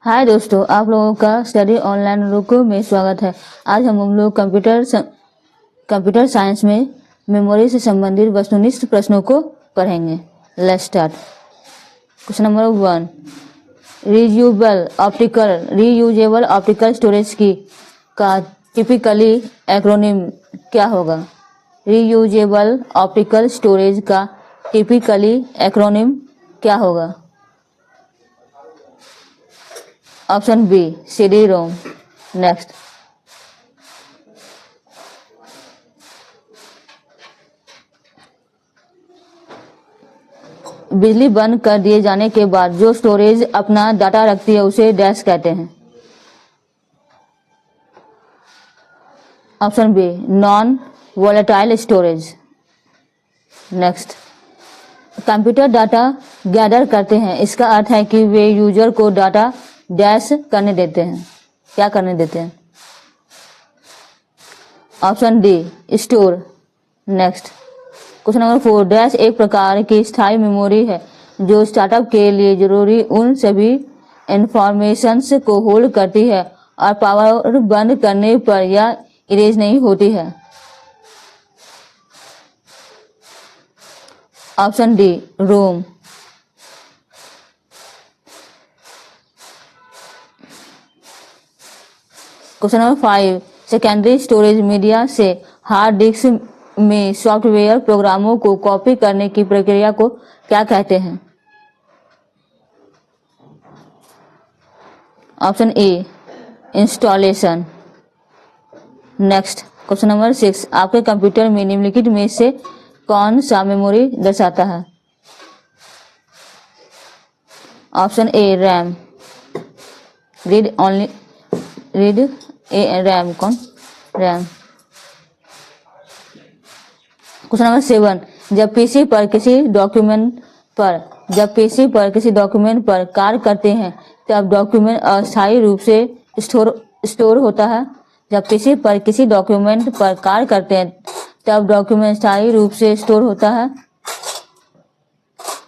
हाय दोस्तों, आप लोगों का स्टडी ऑनलाइन रुको में स्वागत है। आज हम लोग कंप्यूटर साइंस में मेमोरी से संबंधित वस्तुनिष्ठ प्रश्नों को पढ़ेंगे। Let's start. Question number 1, reusable optical storage का टिपिकली एक्रोनिम क्या होगा? रीयूजेबल ऑप्टिकल स्टोरेज का टिपिकली एक्रोनिम क्या होगा? Option B, CD ROM. Next, बिजली बंद कर दिए जाने के बाद जो स्टोरेज अपना डाटा रखती है उसे डैश कहते हैं। Option B, non volatile storage. Next, computer data gather करते हैं, इसका अर्थ है कि वे यूजर को डाटा डैश करने देते हैं। क्या करने देते हैं? Option D, store. Next, question number 4, dash एक प्रकार की स्थायी मेमोरी है जो स्टार्टअप के लिए जरूरी उन सभी इंफॉर्मेशंस को होल्ड करती है और पावर बंद करने पर यह इरेज नहीं होती है। Option D, ROM. Question number 5, secondary storage media से हार्ड डिस्क में सॉफ्टवेयर प्रोग्रामों को कॉपी करने की प्रक्रिया को क्या कहते हैं? Option A, installation. Next, question number 6, आपके कंप्यूटर में निम्नलिखित में से कौन सा मेमोरी दर्शाता है? Option A, RAM. रैम कौन? रैम। क्वेश्चन नंबर 7, जब पीसी पर किसी डॉक्यूमेंट पर कार्य करते हैं तब डॉक्यूमेंट अस्थायी रूप से स्टोर होता है। जब पीसी पर किसी डॉक्यूमेंट पर कार्य करते हैं तब डॉक्यूमेंट स्थायी रूप से स्टोर होता है।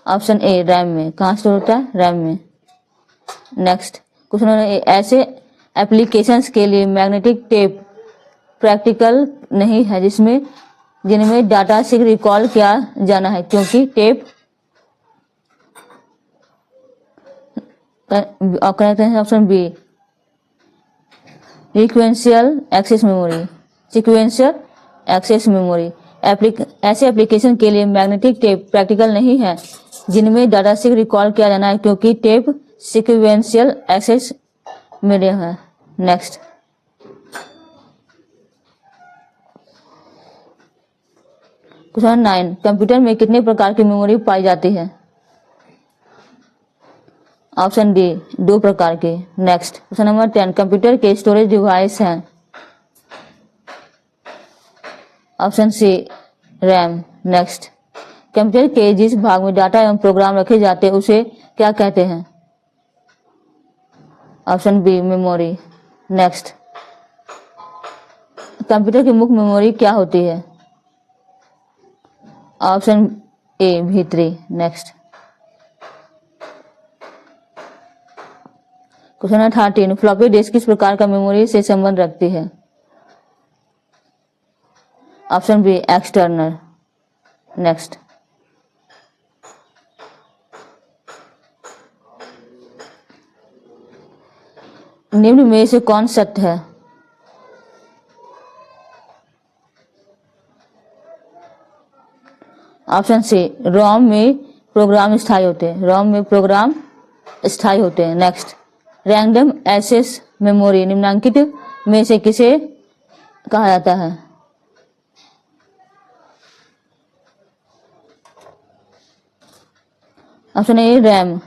ऑप्शन ए, रैम में। कहाँ स्टोर होता है? रैम में। नेक्स्ट, क्वेश्चन नंबर 8, ऐसे एप्लीकेशंस के लिए मैग्नेटिक टेप प्रैक्टिकल नहीं है जिनमें डाटा शीघ्र रिकॉल किया जाना है, क्योंकि tape option B, sequential access memory. ऐसे एप्लीकेशन के लिए मैग्नेटिक टेप प्रैक्टिकल नहीं है जिनमें डाटा शीघ्र रिकॉल किया जाना है, क्योंकि टेप सीक्वेंशियल एक्सेस मीडिया है। नेक्स्ट, क्वेश्चन 9, कंप्यूटर में कितने प्रकार की मेमोरी पाई जाती है? ऑप्शन डी, 2 प्रकार की। नेक्स्ट, क्वेश्चन नंबर 10, कंप्यूटर के स्टोरेज डिवाइस हैं। Option C, RAM. Next, computer के जिस भाग में डाटा एवं प्रोग्राम रखे जाते हैं उसे क्या कहते हैं? Option B, memory. Next, computer की मुख्य मेमोरी क्या होती है? ऑप्शन ए, भीतरी। Next, question number 13, floppy disk किस प्रकार का मेमोरी से संबंध रखती है? Option B, external. नेक्स्ट, निम्न में से कौन सत्य है? ऑप्शन सी, रोम में प्रोग्राम स्थायी होते हैं। नेक्स्ट, रैंडम एक्सेस मेमोरी निम्नलिखित में से किसे कहा जाता है? Option A, RAM.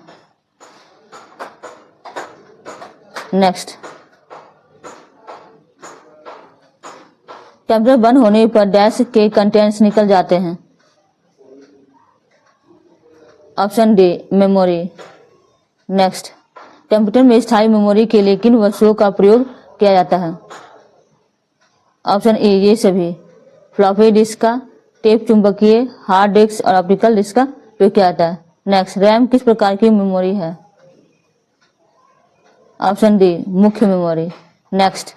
Next, computer बंद होने पर डैश के कंटेंट्स निकल जाते हैं। Option D, memory. Next, computer में स्थायी मेमोरी के लिए किन वस्तुओं का प्रयोग किया जाता है? ऑप्शन ए, ये सभी। फ्लॉपी डिस्क का, टेप चुंबकीय, हार्ड डिस्क और ऑप्टिकल डिस्क का प्रयोग किया जाता है। नेक्स्ट, रैम किस प्रकार की मेमोरी है? ऑप्शन डी मुख्य मेमोरी। नेक्स्ट,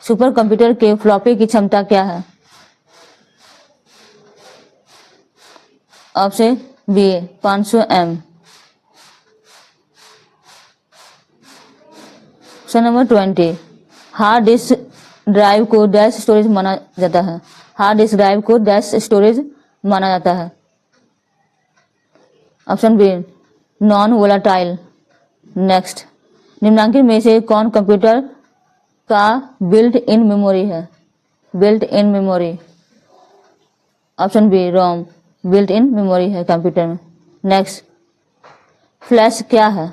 सुपर कंप्यूटर के फ्लॉपी की क्षमता क्या है? Option B 500 M. Question number 20, hard disk drive को डैश स्टोरेज माना जाता है? हार्ड डिस्क ड्राइव को डैश स्टोरेज माना जाता है? Option B non volatile. Next, निम्नलिखित में से कौन कंप्यूटर का बिल्ट इन मेमोरी है? Built in memory. Option B ROM, built in memory है कंप्यूटर में। नेक्स्ट, फ्लैश क्या है?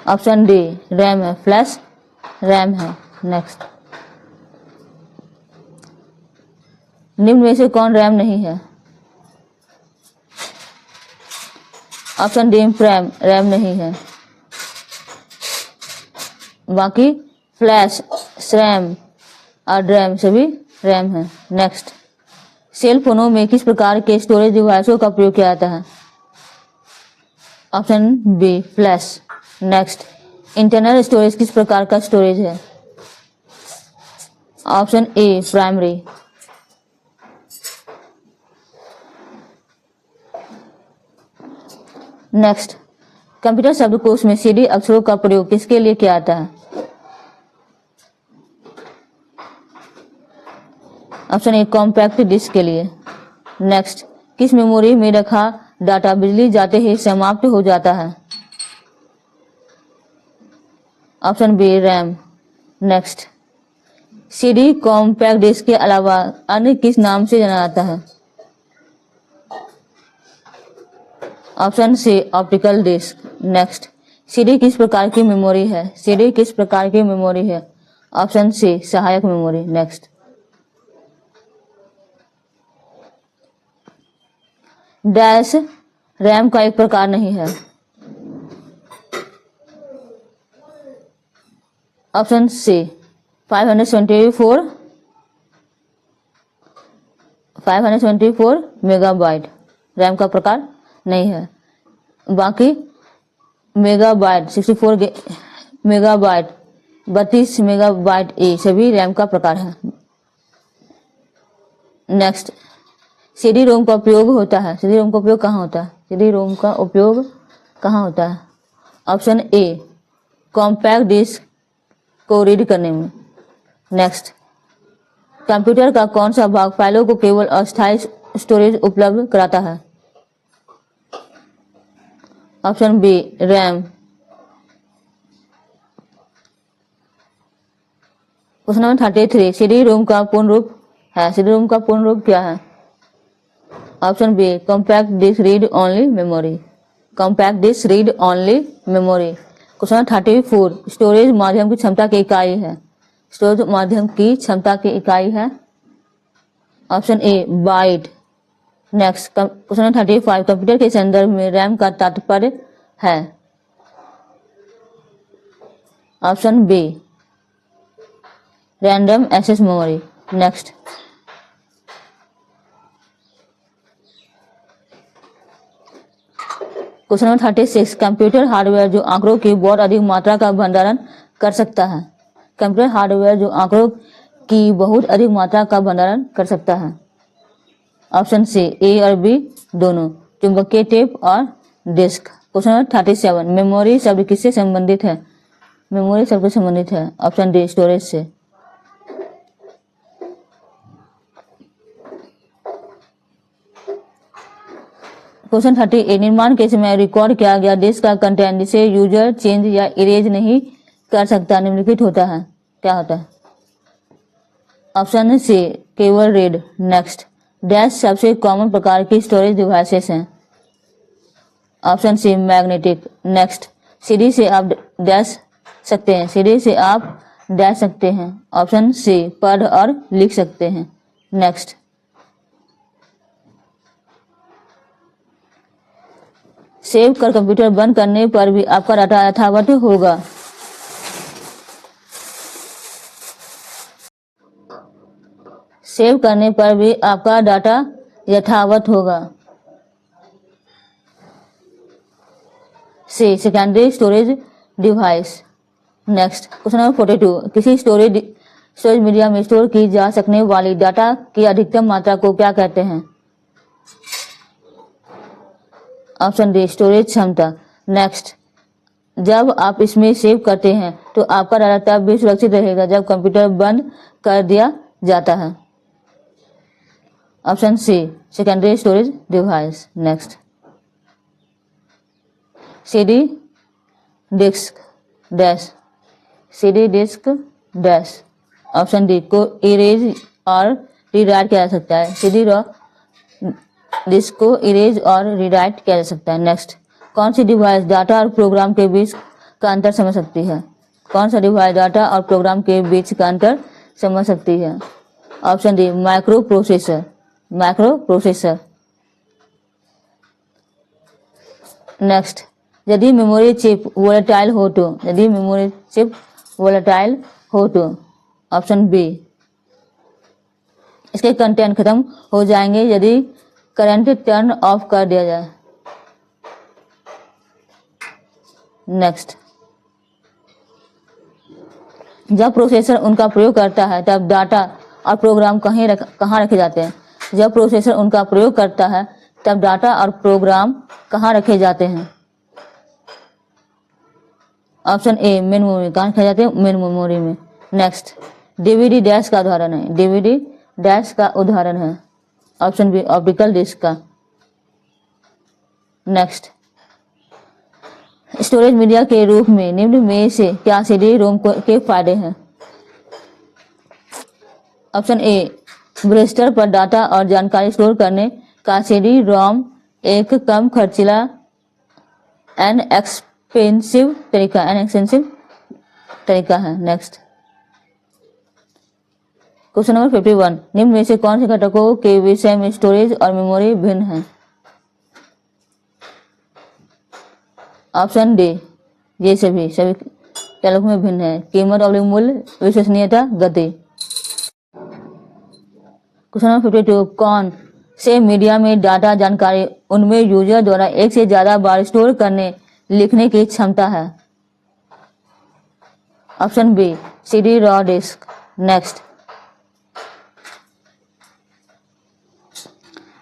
ऑप्शन डी रैम है, फ्लैश रैम है। नेक्स्ट, निम्न में से कौन रैम नहीं है? ऑप्शन डी रैम, रैम नहीं है। बाकी फ्लैश, रैम और रैम सभी रैम है। नेक्स्ट, सेल फोनों में किस प्रकार के स्टोरेज डिवाइसों का प्रयोग किया जाता है? Option B flash. Next, internal storage किस प्रकार का स्टोरेज है? Option A primary. Next, computer शब्दकोश में सीडी अक्षरों का प्रयोग किसके लिए किया जाता है? ऑप्शन ए कॉम्पैक्ट डिस्क के लिए। नेक्स्ट, किस मेमोरी में रखा डाटा बिजली जाते ही समाप्त हो जाता है? Option B RAM. Next, CD compact disc के अलावा अन्य किस नाम से जाना जाता है? Option C optical disc. Next, CD किस प्रकार की मेमोरी है? सीडी किस प्रकार की मेमोरी है? ऑप्शन सी सहायक मेमोरी। नेक्स्ट, डैश रैम का एक प्रकार नहीं है? ऑप्शन सी 524 मेगाबाइट रैम का प्रकार नहीं है। बाकी मेगाबाइट 64 मेगाबाइट 32 मेगाबाइट ये सभी रैम का प्रकार है। नेक्स्ट, सीडी रोम का उपयोग होता है? सीडी रोम का उपयोग कहाँ होता है? सीडी रोम का उपयोग कहाँ होता है? ऑप्शन ए कॉम्पैक्ट डिस्क को रीड करने में। नेक्स्ट, कंप्यूटर का कौन सा भाग फाइलों को केवल अस्थायी स्टोरेज उपलब्ध कराता है? Option B RAM. Question number 33, CD ROM का पूर्ण रूप है? सीडी रोम का पूर्ण रूप क्या है? Option B compact disc read only memory. Compact disc read only memory. Question 34, storage माध्यम की क्षमता की इकाई है? स्टोरेज माध्यम की क्षमता की इकाई है? Option A byte. Next, question 35, computer के संदर्भ में रैम का तात्पर्य है? Option B random access memory. Next, question number 36, computer hardware जो आंकड़ों की बहुत अधिक मात्रा का भंडारण कर सकता है? कंप्यूटर हार्डवेयर जो आंकड़ों की बहुत अधिक मात्रा का भंडारण कर सकता है? ऑप्शन सी ए और बी दोनों, चुंबकीय टेप और डिस्क। क्वेश्चन नंबर 37, मेमोरी शब्द किससे संबंधित है? मेमोरी शब्द से संबंधित है? ऑप्शन डी स्टोरेज से। क्वेश्चन 38, निर्माण के समय रिकॉर्ड किया गया डिस्क का कंटेंट जिसे यूजर चेंज या इरेज नहीं कर सकता निम्नलिखित होता है, क्या होता है? ऑप्शन सी केवल रीड। नेक्स्ट, डैश सबसे कॉमन प्रकार की स्टोरेज डिवाइसेस हैं? Option C magnetic. Next, CD से आप डैश सकते हैं? सीडी से आप डैश सकते हैं? ऑप्शन सी पढ़ और लिख सकते हैं। नेक्स्ट, सेव कर कंप्यूटर बंद करने पर भी आपका डाटा यथावत होगा? सेव करने पर भी आपका डाटा यथावत होगा। C secondary storage device. Next question number 42, किसी स्टोरेज मीडिया में स्टोर की जा सकने वाली डाटा की अधिकतम मात्रा को क्या कहते हैं? ऑप्शन डी स्टोरेज क्षमता। नेक्स्ट, जब आप इसमें सेव करते हैं तो आपका डाटा तब भी सुरक्षित रहेगा जब कंप्यूटर बंद कर दिया जाता है। Option C secondary storage device. Next, CD disk dash, CD disk dash. Option D को इरेज और रीराइट किया जा सकता है। सीडी डिस्क को इरेज और रीराइट किया जा सकता है। नेक्स्ट, कौन सी डिवाइस डाटा और प्रोग्राम के बीच का अंतर समझ सकती है? कौन सा डिवाइस डाटा और प्रोग्राम के बीच का अंतर समझ सकती है? Option D micro processor. Micro processor. Next, यदि मेमोरी चिप वोलेटाइल हो तो, यदि मेमोरी चिप वोलेटाइल हो तो। ऑप्शन बी, इसके कंटेंट खत्म हो जाएंगे यदि करंट टर्न ऑफ कर दिया जाए। नेक्स्ट, जब प्रोसेसर उनका प्रयोग करता है तब डाटा और प्रोग्राम कहाँ रखे जाते हैं? जब प्रोसेसर उनका प्रयोग करता है तब डाटा और प्रोग्राम कहाँ रखे जाते हैं? Option A main memory. कहाँ रखे जाते हैं? मेन मेमोरी में। नेक्स्ट, डीवीडी डैश का उदाहरण है। डीवीडी डैश का उदाहरण है। ऑप्शन बी ऑप्टिकल डिस्क का। नेक्स्ट, स्टोरेज मीडिया के रूप में निम्न में से क्या सीडी रोम के फायदे हैं? ऑप्शन ए ब्रेस्टर पर डाटा और जानकारी स्टोर करने का सीडी रोम एक कम खर्चीला एक्सपेंसिव तरीका है। नेक्स्ट, क्वेश्चन नंबर 51, निम्न में से कौन से घटकों के विषय में स्टोरेज और मेमोरी भिन्न है? ऑप्शन डी ये सभी चालकों में भिन्न है। कीमत और मूल्य, विश्वसनीयता, गति। क्वेश्चन नंबर 52, कौन से मीडिया में डाटा जानकारी उनमें यूजर द्वारा एक से ज्यादा बार स्टोर करने लिखने की क्षमता है? Option B CD raw disk. Next,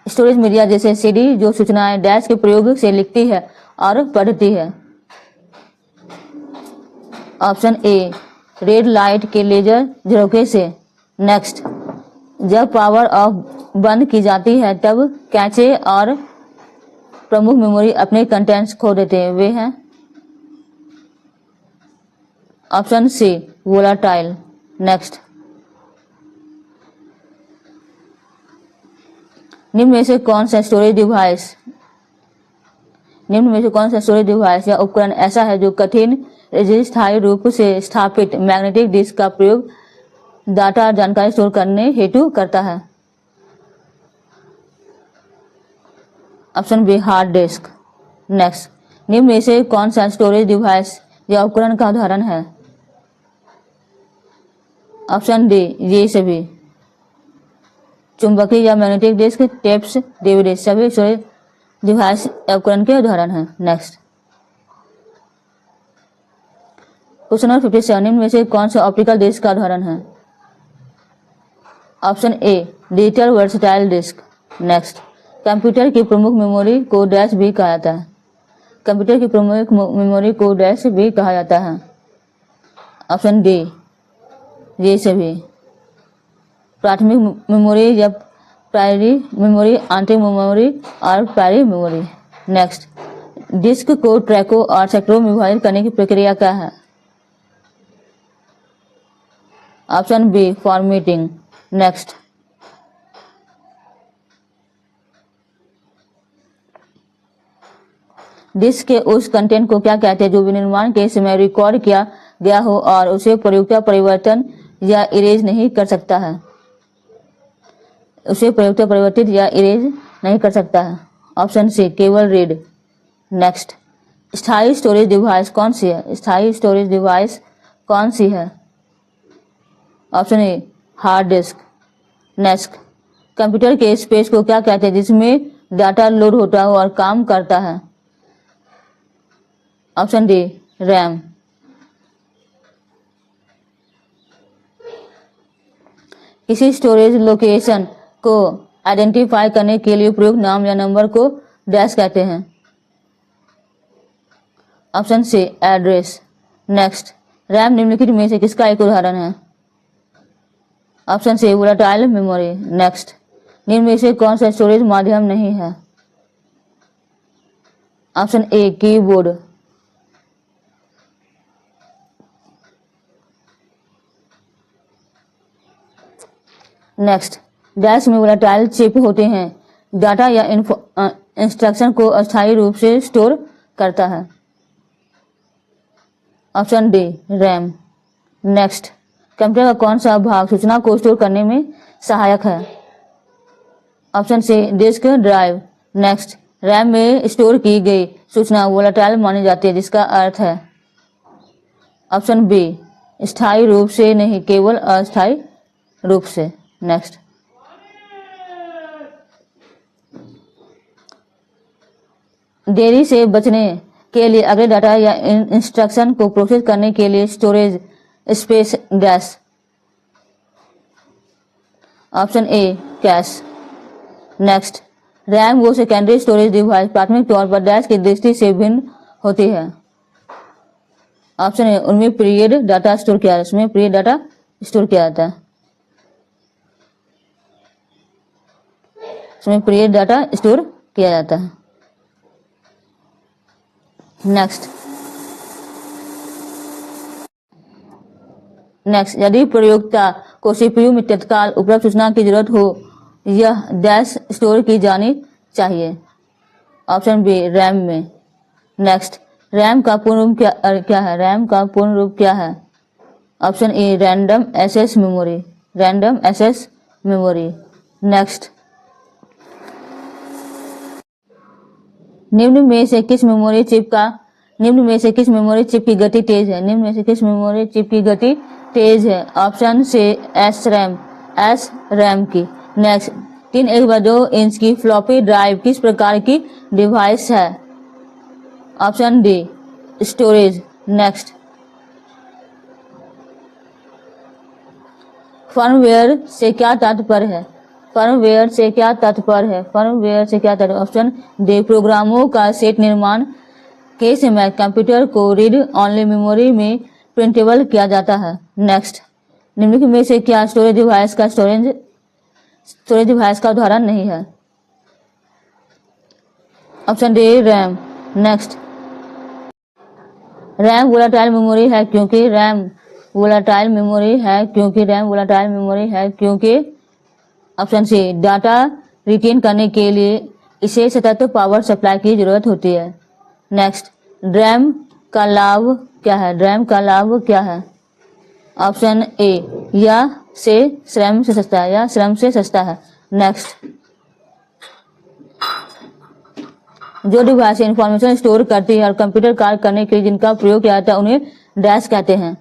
storage media जैसे सीडी जो सूचनाएं डैश के प्रयोग से लिखती है और पढ़ती है। ऑप्शन ए रेड लाइट के लेजर झरोखे से। नेक्स्ट, जब पावर ऑफ बंद की जाती है तब कैचे और प्रमुख मेमोरी अपने कंटेंट्स खो देते हैं, वे हैं? ऑप्शन सी वोलाटाइल। नेक्स्ट, निम्न में से कौन सा स्टोरेज डिवाइस या उपकरण ऐसा है जो कठिन स्थायी रूप से स्थापित मैग्नेटिक डिस्क का प्रयोग डाटा और जानकारी स्टोर करने हेतु करता है? Option B hard disk. Next, निम्न में से कौन सा स्टोरेज डिवाइस या उपकरण का उदाहरण है? ऑप्शन डी ये सभी। चुंबकीय या मैग्नेटिक डिस्क, टेप्स, डीवीडी सभी स्टोरेज डिवाइस या उपकरण के उदाहरण हैं। नेक्स्ट, क्वेश्चन नंबर 57, निम्न में से कौन सा ऑप्टिकल डिस्क का उदाहरण है? Option A digital versatile disk. Next, computer की प्रमुख मेमोरी को डैश भी कहा जाता है। कंप्यूटर की प्रमुख मेमोरी को डैश भी कहा जाता है। ऑप्शन डी ये सभी। प्राथमिक मेमोरी या प्राइमरी मेमोरी, आंतरिक मेमोरी और प्राइमरी मेमोरी। नेक्स्ट, डिस्क को ट्रैकों और सेक्टरों में विभाजित करने की प्रक्रिया क्या है? Option B formatting. Next, disk के उस कंटेंट को क्या कहते हैं जो विनिर्माण के समय रिकॉर्ड किया गया हो और उसे प्रयोक्ता परिवर्तन या इरेज नहीं कर सकता है? उसे प्रयोक्ता परिवर्तित या इरेज नहीं कर सकता है। ऑप्शन सी केवल रीड। नेक्स्ट, स्थायी स्टोरेज डिवाइस कौन सी है? स्थायी स्टोरेज डिवाइस कौन सी है? Option a hard disk. Next, computer के स्पेस को क्या कहते हैं जिसमें डाटा लोड होता हो और काम करता है? Option D RAM. किसी स्टोरेज लोकेशन को आइडेंटिफाई करने के लिए प्रयुक्त नाम या नंबर को डैश कहते हैं। Option C address. Next, RAM निम्नलिखित में से किसका एक उदाहरण है? Option C volatile memory. Next, निम्न में से कौन सा स्टोरेज माध्यम नहीं है? Option A keyboard. Next, dash में वोलेटाइल चिप होते हैं, डाटा या इंस्ट्रक्शन को अस्थायी रूप से स्टोर करता है। Option D RAM. Next, computer का कौन सा भाग सूचना को स्टोर करने में सहायक है? Option C disk drive. Next, RAM में स्टोर की गई सूचना वोलेटाइल मानी जाती है, जिसका अर्थ है ऑप्शन बी स्थायी रूप से नहीं, केवल अस्थायी रूप से। नेक्स्ट, देरी से बचने के लिए अगले डाटा या इंस्ट्रक्शन को प्रोसेस करने के लिए storage space gas. Option A cash. Next, RAM वो सेकेंडरी स्टोरेज डिवाइस प्राथमिक तौर पर डैश की दृष्टि से भिन्न होती है। ऑप्शन ए उनमें पीरियड डाटा स्टोर किया जाता है, उसमें पीरियड डाटा स्टोर किया जाता है, उसमें पीरियड डाटा स्टोर किया जाता है। नेक्स्ट, यदि प्रयोक्ता को सीपीयू में तत्काल उपलब्ध सूचना की जरूरत हो, यह डैश स्टोर की जानी चाहिए। ऑप्शन बी रैम में। नेक्स्ट, रैम का पूर्ण रूप क्या है? रैम का पूर्ण रूप क्या है? Option A random access memory. Random access memory. Next, निम्न में से किस मेमोरी चिप की गति तेज है? निम्न में से किस मेमोरी चिप की गति तेज है? ऑप्शन से एस रैम की। नेक्स्ट, 3.2 इंच की फ्लॉपी ड्राइव किस प्रकार की डिवाइस है? Option D storage. Next, firmware से क्या तात्पर्य है? फर्मवेयर से क्या तात्पर्य है? ऑप्शन डी प्रोग्रामों का सेट निर्माण के समय कंप्यूटर को रीड ऑनली मेमोरी में प्रिंटेबल किया जाता है। नेक्स्ट, निम्नलिखित में से क्या स्टोरेज डिवाइस का उदाहरण नहीं है? Option D RAM. Next, RAM volatile memory है क्योंकि ऑप्शन सी डाटा रिटेन करने के लिए इसे सतत पावर सप्लाई की जरूरत होती है। नेक्स्ट, रैम का लाभ क्या है? ऑप्शन ए या श्रम से सस्ता है। नेक्स्ट, जो डिवाइस इंफॉर्मेशन स्टोर करती है और कंप्यूटर कार्य करने के लिए जिनका प्रयोग किया जाता है उन्हें डैश कहते हैं।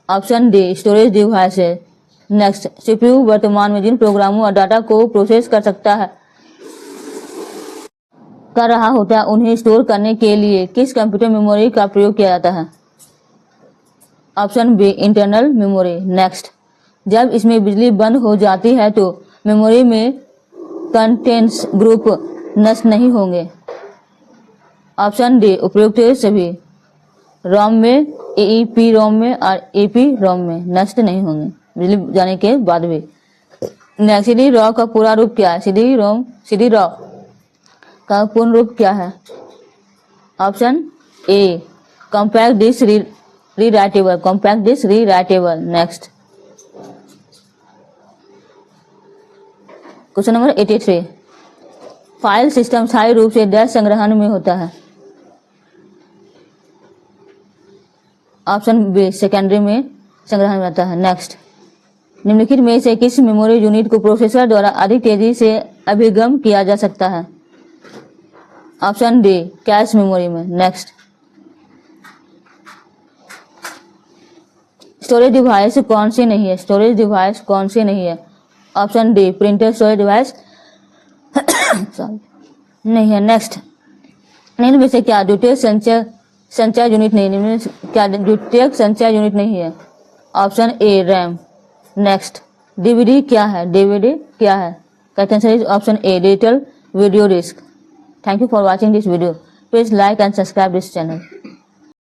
ऑप्शन डी स्टोरेज डिवाइस है। नेक्स्ट, सीपीयू वर्तमान में जिन प्रोग्रामों और डाटा को प्रोसेस कर रहा होता है उन्हें स्टोर करने के लिए किस कंप्यूटर मेमोरी का प्रयोग किया जाता है? Option B internal memory. Next, जब इसमें बिजली बंद हो जाती है तो मेमोरी में कंटेंट्स ग्रुप नष्ट नहीं होंगे। ऑप्शन डी उपयुक्त सभी रोम में, एईपी रोम में और एपी रोम में नष्ट नहीं होंगे बिजली जाने के बाद भी। नेक्स्ट, सीडी रॉ का पूरा रूप क्या है? सीडी रॉ का पूर्ण रूप क्या है? Option A compact disk rewritable. Next, question number 83, file system स्थायी रूप से डैश संग्रहण में होता है? ऑप्शन बी सेकेंडरी में संग्रहण में होता है। नेक्स्ट, निम्नलिखित में से किस मेमोरी यूनिट को प्रोसेसर द्वारा अधिक तेजी से अभिगम किया जा सकता है? ऑप्शन डी कैश मेमोरी में। नेक्स्ट, स्टोरेज डिवाइस कौन सी नहीं है? Option D printer storage device नहीं है। नेक्स्ट, निम्न में से क्या द्वितीयक संचय यूनिट नहीं, निम्न में से क्या द्वितीयक संचय यूनिट नहीं है? Option A RAM. Next, DVD क्या है? डीवीडी क्या है? Correct answer is option A digital video disk. Thank you for watching this video. Please like and subscribe this channel.